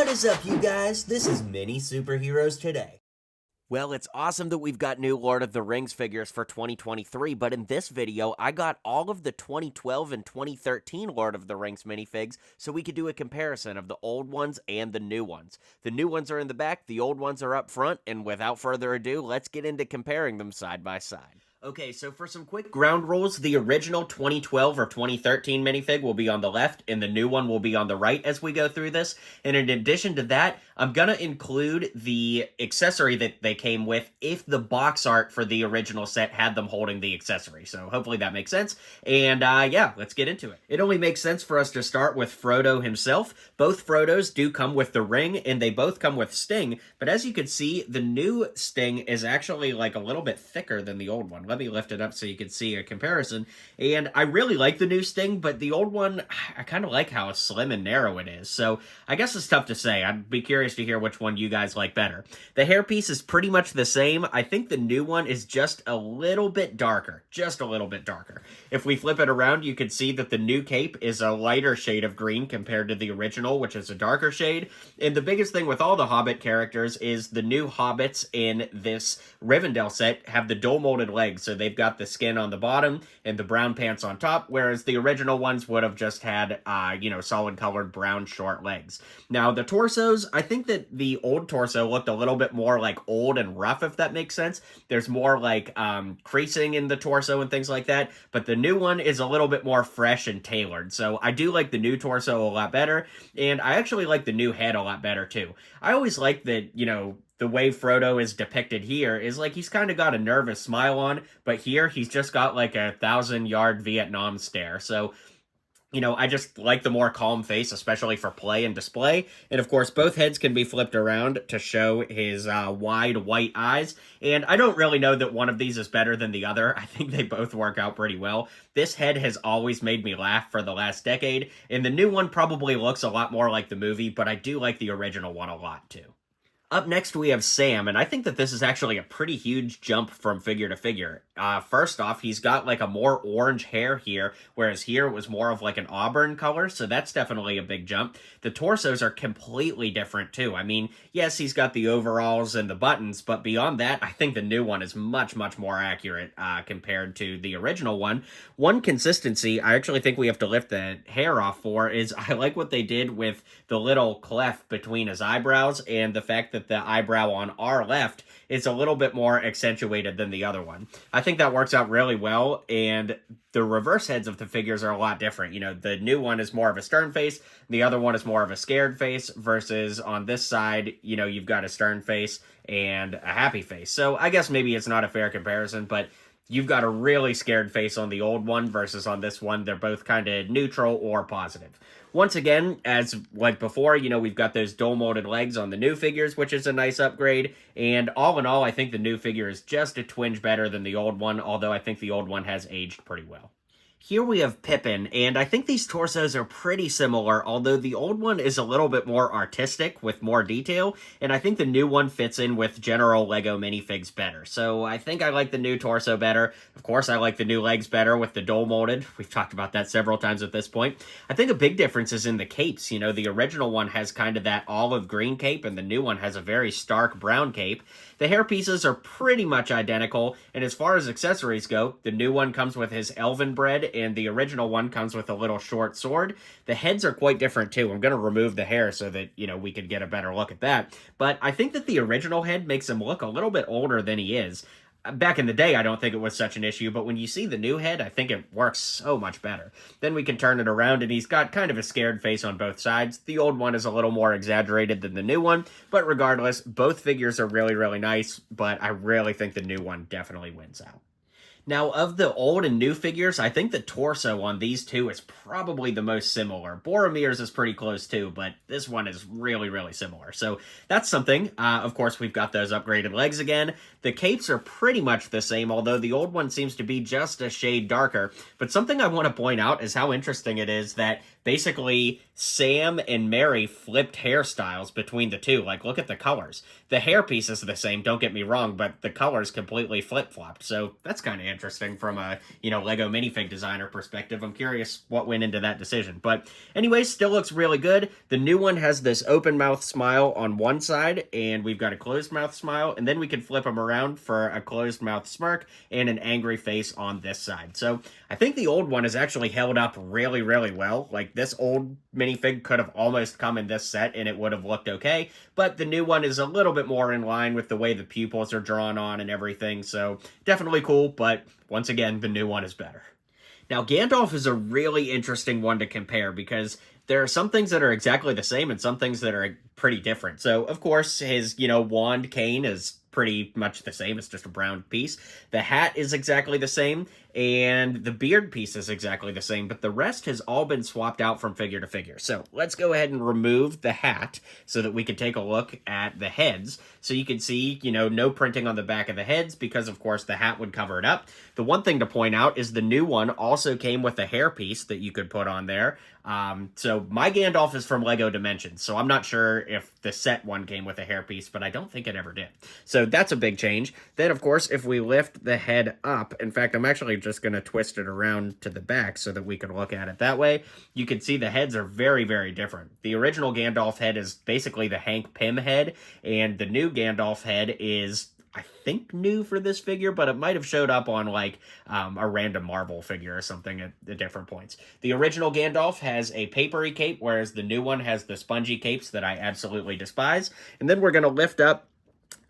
What is up, you guys? This is Mini Superheroes Today. Well, it's awesome that we've got new Lord of the Rings figures for 2023, but in this video, I got all of the 2012 and 2013 Lord of the Rings minifigs so we could do a comparison of the old ones and the new ones. The new ones are in the back, the old ones are up front, and without further ado, let's get into comparing them side by side. Okay, so for some quick ground rules, the original 2012 or 2013 minifig will be on the left, and the new one will be on the right as we go through this. And in addition to that, I'm going to include the accessory that they came with if the box art for the original set had them holding the accessory. So hopefully that makes sense. And yeah, let's get into it. It only makes sense for us to start with Frodo himself. Both Frodos do come with the ring, and they both come with Sting. But as you can see, the new Sting is actually like a little bit thicker than the old one. Let me lift it up so you can see a comparison. And I really like the new Sting, but the old one, I kind of like how slim and narrow it is. So I guess it's tough to say. I'd be curious to hear which one you guys like better. The hairpiece is pretty much the same. I think the new one is just a little bit darker. Just a little bit darker. If we flip it around, you can see that the new cape is a lighter shade of green compared to the original, which is a darker shade. And the biggest thing with all the Hobbit characters is the new Hobbits in this Rivendell set have the dual molded legs. So they've got the skin on the bottom and the brown pants on top, whereas the original ones would have just had, solid colored brown short legs. Now, the torsos, I think that the old torso looked a little bit more like old and rough, if that makes sense. There's more like creasing in the torso and things like that, but the new one is a little bit more fresh and tailored. So I do like the new torso a lot better, and I actually like the new head a lot better too. I always like that, the way Frodo is depicted here is like he's kind of got a nervous smile on, but here he's just got like a 1,000-yard Vietnam stare. So, I just like the more calm face, especially for play and display. And of course, both heads can be flipped around to show his wide white eyes. And I don't really know that one of these is better than the other. I think they both work out pretty well. This head has always made me laugh for the last decade. And the new one probably looks a lot more like the movie, but I do like the original one a lot too. Up next, we have Sam, and I think that this is actually a pretty huge jump from figure to figure. First off, he's got like a more orange hair here, whereas here it was more of like an auburn color, so that's definitely a big jump. The torsos are completely different too. I mean, yes, he's got the overalls and the buttons, but beyond that, I think the new one is much, much more accurate compared to the original one. One consistency I actually think we have to lift the hair off for is I like what they did with the little cleft between his eyebrows and the fact that the eyebrow on our left is a little bit more accentuated than the other one. I think that works out really well, and the reverse heads of the figures are a lot different. The new one is more of a stern face, the other one is more of a scared face, versus on this side, you've got a stern face and a happy face. So I guess maybe it's not a fair comparison, but you've got a really scared face on the old one versus on this one. They're both kind of neutral or positive. Once again, as like before, we've got those dual molded legs on the new figures, which is a nice upgrade. And all in all, I think the new figure is just a twinge better than the old one, although I think the old one has aged pretty well. Here we have Pippin, and I think these torsos are pretty similar, although the old one is a little bit more artistic with more detail, and I think the new one fits in with general Lego minifigs better. So I think I like the new torso better. Of course, I like the new legs better with the dual molded. We've talked about that several times at this point. I think a big difference is in the capes. The original one has kind of that olive green cape, and the new one has a very stark brown cape. The hair pieces are pretty much identical, and as far as accessories go, the new one comes with his elven bread, and the original one comes with a little short sword. The heads are quite different too. I'm going to remove the hair so that, we could get a better look at that. But I think that the original head makes him look a little bit older than he is. Back in the day, I don't think it was such an issue, but when you see the new head, I think it works so much better. Then we can turn it around, and he's got kind of a scared face on both sides. The old one is a little more exaggerated than the new one, but regardless, both figures are really, really nice, but I really think the new one definitely wins out. Now, of the old and new figures, I think the torso on these two is probably the most similar. Boromir's is pretty close too, but this one is really, really similar. So that's something. Of course, we've got those upgraded legs again. The capes are pretty much the same, although the old one seems to be just a shade darker. But something I want to point out is how interesting it is that basically Sam and Mary flipped hairstyles between the two. Like, look at the colors. The hairpiece is the same, don't get me wrong, but the colors completely flip-flopped. So that's kind of interesting from a, Lego minifig designer perspective. I'm curious what went into that decision. But anyways, still looks really good. The new one has this open mouth smile on one side, and we've got a closed mouth smile, and then we can flip them around for a closed mouth smirk and an angry face on this side. So I think the old one has actually held up really, really well. Like, this old minifig could have almost come in this set and it would have looked okay, but the new one is a little bit more in line with the way the pupils are drawn on and everything, so definitely cool, but once again, the new one is better. Now, Gandalf is a really interesting one to compare because there are some things that are exactly the same and some things that are pretty different. So, of course, his, wand cane is pretty much the same. It's just a brown piece. The hat is exactly the same, and the beard piece is exactly the same, but the rest has all been swapped out from figure to figure. So let's go ahead and remove the hat so that we can take a look at the heads. So you can see, no printing on the back of the heads because, of course, the hat would cover it up. The one thing to point out is the new one also came with a hairpiece that you could put on there. So my Gandalf is from Lego Dimensions, so I'm not sure if the set one came with a hairpiece, but I don't think it ever did. So that's a big change. Then, of course, if we lift the head up, in fact, I'm actually just going to twist it around to the back so that we can look at it that way. You can see the heads are very, very different. The original Gandalf head is basically the Hank Pym head, and the new Gandalf head is, I think, new for this figure, but it might have showed up on like a random Marvel figure or something at different points. The original Gandalf has a papery cape, whereas the new one has the spongy capes that I absolutely despise. And then we're going to lift up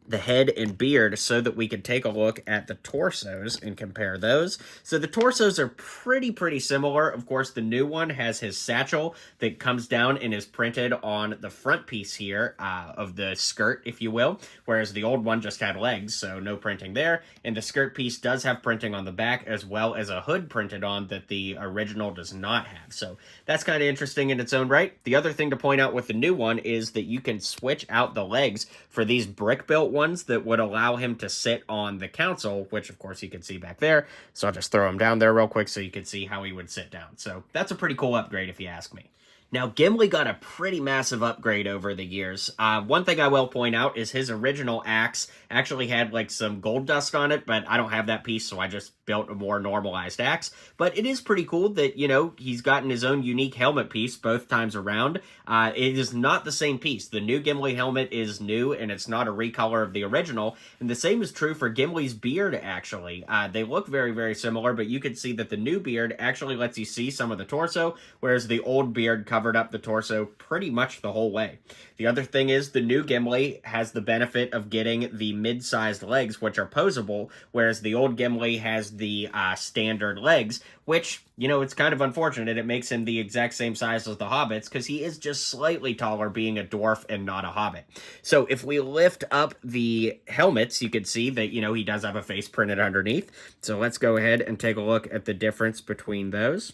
the head and beard so that we can take a look at the torsos and compare those. So the torsos are pretty similar. Of course, the new one has his satchel that comes down and is printed on the front piece here of the skirt, if you will, whereas the old one just had legs, so no printing there. And the skirt piece does have printing on the back as well as a hood printed on that the original does not have. So that's kind of interesting in its own right. The other thing to point out with the new one is that you can switch out the legs for these brick-built ones that would allow him to sit on the council, which of course you can see back there. So I'll just throw him down there real quick so you can see how he would sit down. So that's a pretty cool upgrade if you ask me. Now, Gimli got a pretty massive upgrade over the years. One thing I will point out is his original axe actually had like some gold dust on it, but I don't have that piece, so I just built a more normalized axe. But it is pretty cool that, he's gotten his own unique helmet piece both times around. It is not the same piece. The new Gimli helmet is new, and it's not a recolor of the original. And the same is true for Gimli's beard, actually. They look very, very similar, but you can see that the new beard actually lets you see some of the torso, whereas the old beard covered up the torso pretty much the whole way. The other thing is the new Gimli has the benefit of getting the mid-sized legs, which are posable, whereas the old Gimli has the standard legs, which, it's kind of unfortunate. It makes him the exact same size as the hobbits because he is just slightly taller being a dwarf and not a hobbit. So if we lift up the helmets, you can see that, he does have a face printed underneath. So let's go ahead and take a look at the difference between those.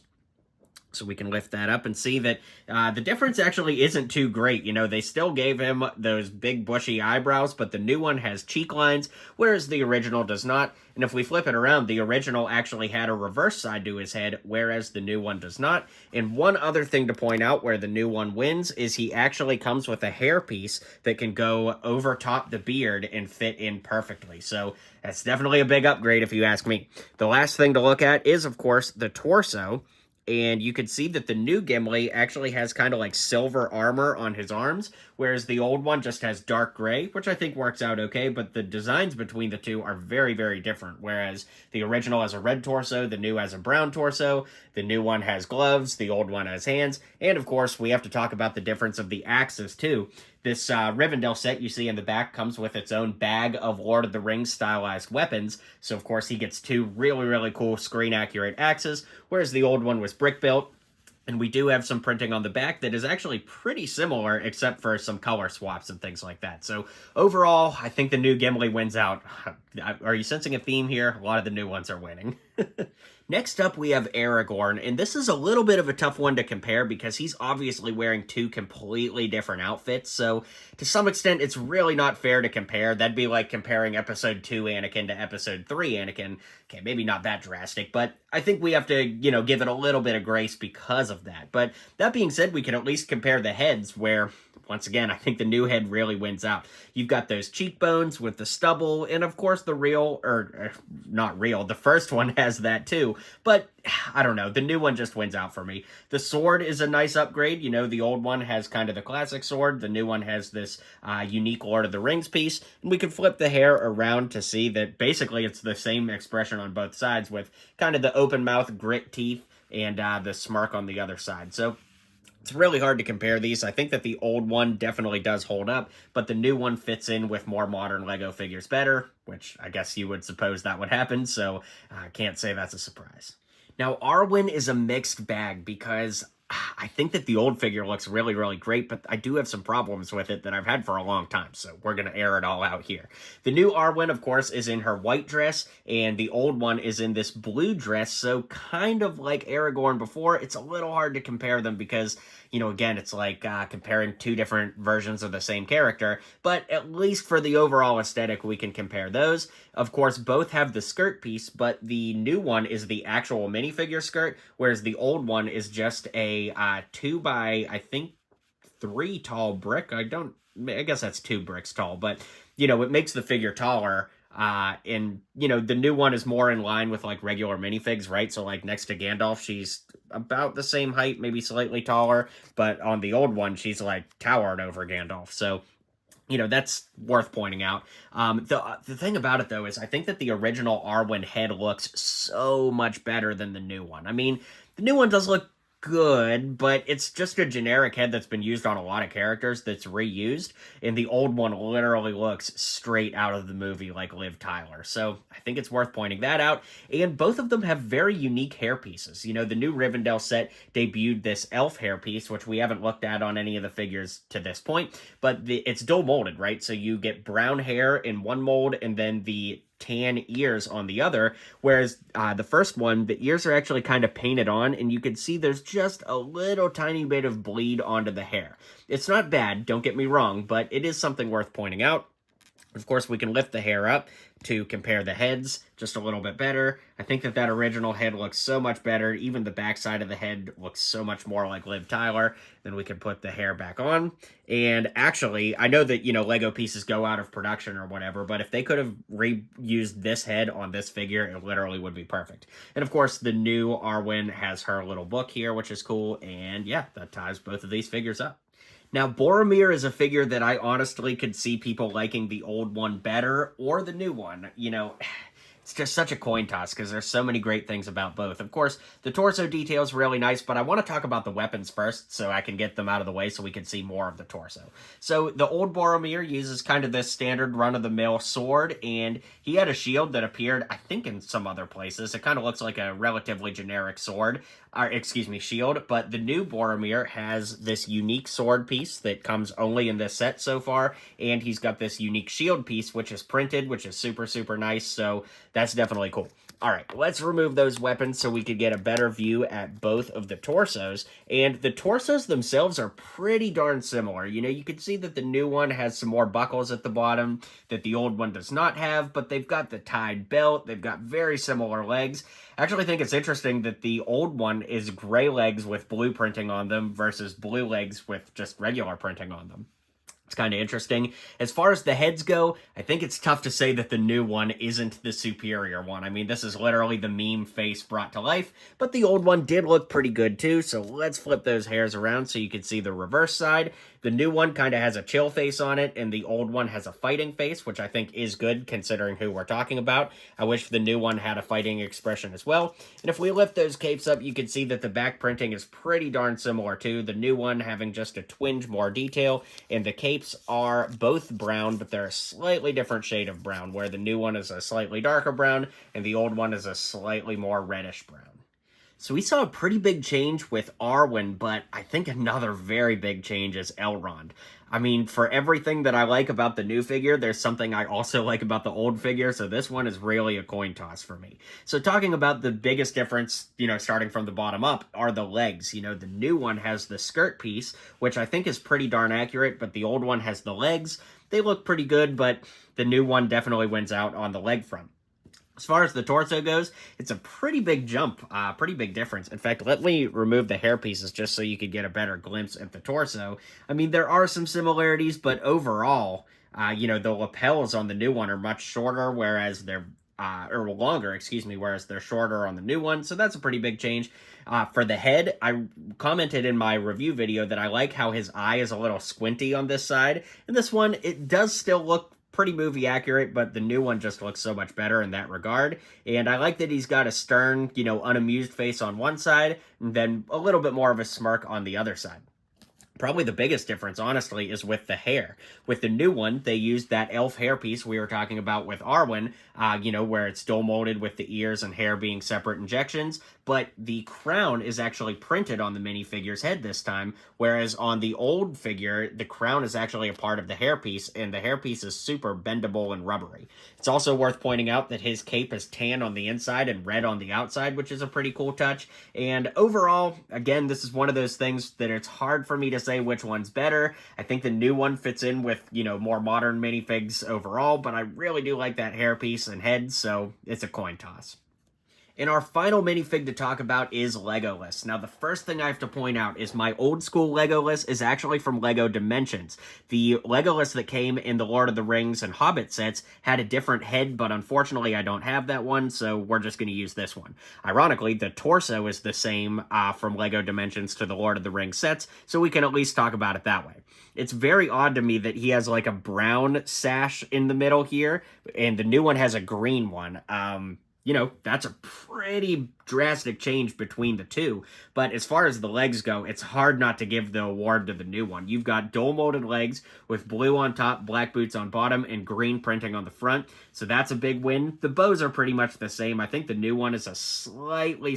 So we can lift that up and see that the difference actually isn't too great. They still gave him those big bushy eyebrows, but the new one has cheek lines, whereas the original does not. And if we flip it around, the original actually had a reverse side to his head, whereas the new one does not. And one other thing to point out where the new one wins is he actually comes with a hairpiece that can go over top the beard and fit in perfectly. So that's definitely a big upgrade if you ask me. The last thing to look at is, of course, the torso. And you can see that the new Gimli actually has kind of like silver armor on his arms, whereas the old one just has dark gray, which I think works out okay, but the designs between the two are very, very different, whereas the original has a red torso, the new has a brown torso, the new one has gloves, the old one has hands, and of course, we have to talk about the difference of the axes too. This Rivendell set you see in the back comes with its own bag of Lord of the Rings stylized weapons. So, of course, he gets two really, really cool screen-accurate axes, whereas the old one was brick-built. And we do have some printing on the back that is actually pretty similar, except for some color swaps and things like that. So, overall, I think the new Gimli wins out. Are you sensing a theme here? A lot of the new ones are winning. Next up, we have Aragorn, and this is a little bit of a tough one to compare because he's obviously wearing two completely different outfits, so to some extent, it's really not fair to compare. That'd be like comparing Episode 2 Anakin to Episode 3 Anakin. Okay, maybe not that drastic, but I think we have to, give it a little bit of grace because of that. But that being said, we can at least compare the heads where, once again, I think the new head really wins out. You've got those cheekbones with the stubble, and of course the not real, the first one has that too. But, I don't know, the new one just wins out for me. The sword is a nice upgrade. The old one has kind of the classic sword. The new one has this unique Lord of the Rings piece. And we can flip the hair around to see that basically it's the same expression on both sides with kind of the open mouth, grit teeth, and the smirk on the other side. So it's really hard to compare these. I think that the old one definitely does hold up, but the new one fits in with more modern Lego figures better, which I guess you would suppose that would happen, so I can't say that's a surprise. Now, Arwen is a mixed bag because I think that the old figure looks really, really great, but I do have some problems with it that I've had for a long time, so we're going to air it all out here. The new Arwen, of course, is in her white dress, and the old one is in this blue dress, so kind of like Aragorn before, it's a little hard to compare them because, again, it's like comparing two different versions of the same character, but at least for the overall aesthetic, we can compare those. Of course, both have the skirt piece, but the new one is the actual minifigure skirt, whereas the old one is just a 2 by, I think, 3 tall brick. I guess that's 2 bricks tall, but, it makes the figure taller. And, the new one is more in line with, like, regular minifigs, right? So, like, next to Gandalf, she's about the same height, maybe slightly taller, but on the old one, she's, like, towered over Gandalf. So, that's worth pointing out. The thing about it, though, is I think that the original Arwen head looks so much better than the new one. I mean, the new one does look good, but it's just a generic head that's been used on a lot of characters that's reused, and the old one literally looks straight out of the movie like Liv Tyler. So I think it's worth pointing that out, and both of them have very unique hair pieces. The new Rivendell set debuted this elf hair piece, which we haven't looked at on any of the figures to this point, but it's dual molded, right? So you get brown hair in one mold, and then the tan ears on the other, whereas the first one, the ears are actually kind of painted on, and you can see there's just a little tiny bit of bleed onto the hair. It's not bad, don't get me wrong, but it is something worth pointing out. Of course, we can lift the hair up to compare the heads just a little bit better. I think that original head looks so much better. Even the backside of the head looks so much more like Liv Tyler. Then we can put the hair back on. And actually, I know that, Lego pieces go out of production or whatever, but if they could have reused this head on this figure, it literally would be perfect. And of course, the new Arwen has her little book here, which is cool. And yeah, that ties both of these figures up. Now, Boromir is a figure that I honestly could see people liking the old one better or the new one. It's just such a coin toss because there's so many great things about both. Of course, the torso detail is really nice, but I want to talk about the weapons first so I can get them out of the way so we can see more of the torso. So the old Boromir uses kind of this standard run-of-the-mill sword, and he had a shield that appeared, I think, in some other places. It kind of looks like a relatively generic sword, shield, but the new Boromir has this unique sword piece that comes only in this set so far, and he's got this unique shield piece, which is printed, which is super, super nice, so that's definitely cool. All right, let's remove those weapons so we could get a better view at both of the torsos. And the torsos themselves are pretty darn similar. You can see that the new one has some more buckles at the bottom that the old one does not have, but they've got the tied belt. They've got very similar legs. I actually think it's interesting that the old one is gray legs with blue printing on them versus blue legs with just regular printing on them. It's kind of interesting. As far as the heads go, I think it's tough to say that the new one isn't the superior one. I mean, this is literally the meme face brought to life, but the old one did look pretty good too, so let's flip those hairs around so you can see the reverse side. The new one kind of has a chill face on it, and the old one has a fighting face, which I think is good considering who we're talking about. I wish the new one had a fighting expression as well. And if we lift those capes up, you can see that the back printing is pretty darn similar too. The new one having just a twinge more detail, and the capes are both brown, but they're a slightly different shade of brown, where the new one is a slightly darker brown, and the old one is a slightly more reddish brown. So we saw a pretty big change with Arwen, but I think another very big change is Elrond. I mean, for everything that I like about the new figure, there's something I also like about the old figure, so this one is really a coin toss for me. So talking about the biggest difference, starting from the bottom up, are the legs. The new one has the skirt piece, which I think is pretty darn accurate, but the old one has the legs. They look pretty good, but the new one definitely wins out on the leg front. As far as the torso goes, it's a pretty big jump, pretty big difference. In fact, let me remove the hair pieces just so you could get a better glimpse at the torso. I mean, there are some similarities, but overall, the lapels on the new one are much shorter, whereas they're or longer, excuse me, whereas they're shorter on the new one. So that's a pretty big change. For the head, I commented in my review video that I like how his eye is a little squinty on this side. And this one, it does still look pretty movie accurate, but the new one just looks so much better in that regard. And I like that he's got a stern, unamused face on one side, and then a little bit more of a smirk on the other side. Probably the biggest difference, honestly, is with the hair. With the new one, they used that elf hairpiece we were talking about with Arwen, where it's dual molded with the ears and hair being separate injections, but the crown is actually printed on the minifigure's head this time, whereas on the old figure, the crown is actually a part of the hairpiece, and the hairpiece is super bendable and rubbery. It's also worth pointing out that his cape is tan on the inside and red on the outside, which is a pretty cool touch. And overall, again, this is one of those things that it's hard for me to say which one's better. I think the new one fits in with, more modern minifigs overall, but I really do like that hairpiece and head, so it's a coin toss. And our final minifig to talk about is Legolas. Now, the first thing I have to point out is my old school Legolas is actually from LEGO Dimensions. The Legolas that came in the Lord of the Rings and Hobbit sets had a different head, but unfortunately I don't have that one, so we're just going to use this one. Ironically, the torso is the same from LEGO Dimensions to the Lord of the Rings sets, so we can at least talk about it that way. It's very odd to me that he has like a brown sash in the middle here, and the new one has a green one. That's a pretty drastic change between the two. But as far as the legs go, it's hard not to give the award to the new one. You've got dual molded legs with blue on top, black boots on bottom, and green printing on the front. So that's a big win. The bows are pretty much the same. I think the new one is a slightly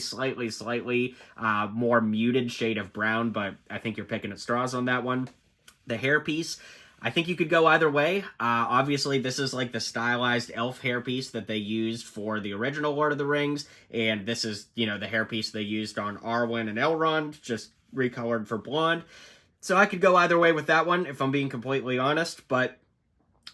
more muted shade of brown, but I think you're picking at straws on that one. The hairpiece, I think you could go either way. Obviously, this is like the stylized elf hairpiece that they used for the original Lord of the Rings, and this is, the hairpiece they used on Arwen and Elrond, just recolored for blonde. So I could go either way with that one, if I'm being completely honest, but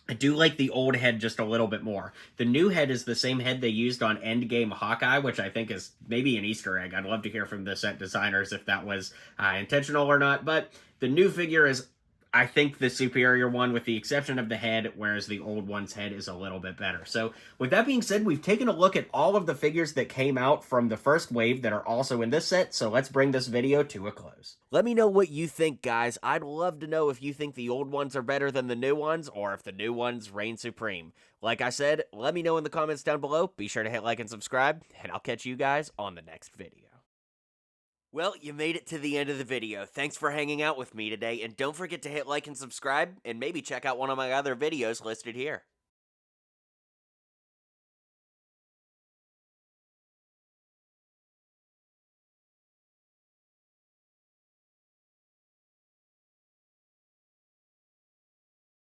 I do like the old head just a little bit more. The new head is the same head they used on Endgame Hawkeye, which I think is maybe an Easter egg. I'd love to hear from the set designers if that was intentional or not, but the new figure is, I think, the superior one with the exception of the head, whereas the old one's head is a little bit better. So with that being said, we've taken a look at all of the figures that came out from the first wave that are also in this set, so let's bring this video to a close. Let me know what you think, guys. I'd love to know if you think the old ones are better than the new ones, or if the new ones reign supreme. Like I said, let me know in the comments down below. Be sure to hit like and subscribe, and I'll catch you guys on the next video. Well, you made it to the end of the video. Thanks for hanging out with me today, and don't forget to hit like and subscribe, and maybe check out one of my other videos listed here.